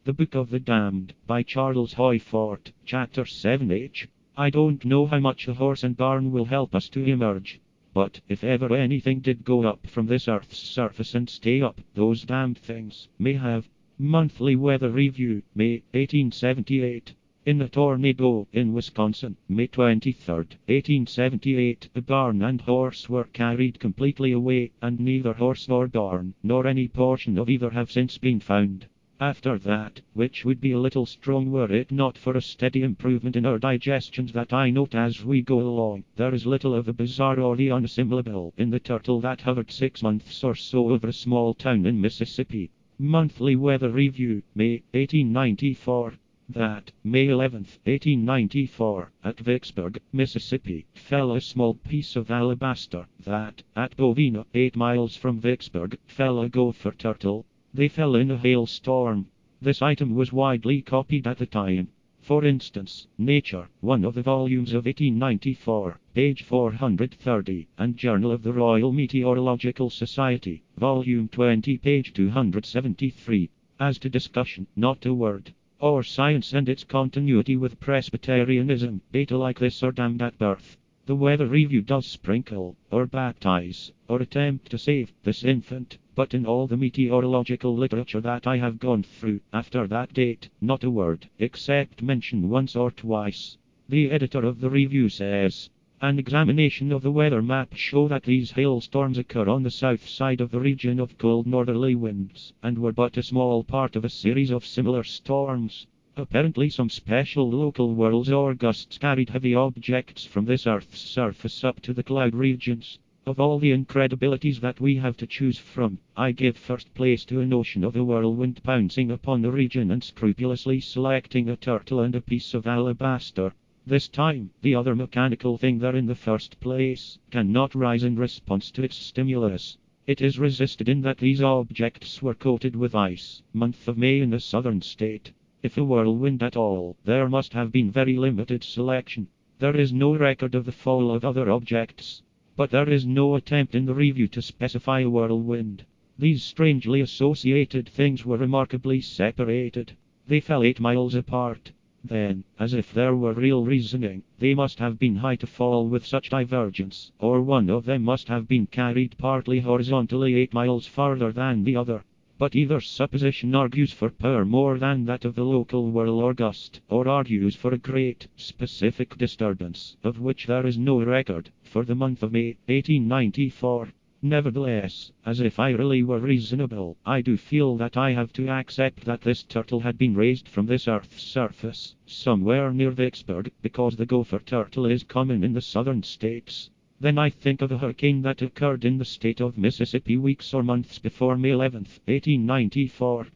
The Book of the Damned, by Charles Hoyfort, Chapter 7H. I don't know how much the horse and barn will help us to emerge. But if ever anything did go up from this earth's surface and stay up, those damned things may have. Monthly Weather Review, May 1878. In a tornado in Wisconsin, May 23, 1878, a barn and horse were carried completely away, and neither horse nor barn, nor any portion of either have since been found. After that, which would be a little strong were it not for a steady improvement in our digestions that I note as we go along, there is little of the bizarre or the unassimilable in the turtle that hovered 6 months or so over a small town in Mississippi. Monthly Weather Review, May 1894. That, May 11, 1894, at Vicksburg, Mississippi, fell a small piece of alabaster. That, at Bovina, 8 miles from Vicksburg, fell a gopher turtle. They fell in a hailstorm. This item was widely copied at the time. For instance, Nature, one of the volumes of 1894, page 430, and Journal of the Royal Meteorological Society, volume 20, page 273. As to discussion, not a word. Or science and its continuity with Presbyterianism, data like this are damned at birth. The Weather Review does sprinkle, or baptize, or attempt to save this infant, but in all the meteorological literature that I have gone through, after that date, not a word, except mention once or twice. The editor of the review says, an examination of the weather map show that these hailstorms occur on the south side of the region of cold northerly winds, and were but a small part of a series of similar storms. Apparently some special local whirls or gusts carried heavy objects from this Earth's surface up to the cloud regions. Of all the incredibilities that we have to choose from, I give first place to a notion of a whirlwind pouncing upon the region and scrupulously selecting a turtle and a piece of alabaster. This time, the other mechanical thing there in the first place cannot rise in response to its stimulus. It is resisted in that these objects were coated with ice, month of May in a southern state. If a whirlwind at all, there must have been very limited selection. There is no record of the fall of other objects. But there is no attempt in the review to specify a whirlwind. These strangely associated things were remarkably separated. They fell 8 miles apart. Then, as if there were real reasoning, they must have been high to fall with such divergence, or one of them must have been carried partly horizontally 8 miles farther than the other. But either supposition argues for power more than that of the local whirl or gust, or argues for a great, specific disturbance, of which there is no record, for the month of May, 1894. Nevertheless, as if I really were reasonable, I do feel that I have to accept that this turtle had been raised from this Earth's surface, somewhere near Vicksburg, because the gopher turtle is common in the southern states. Then I think of a hurricane that occurred in the state of Mississippi weeks or months before May 11, 1894.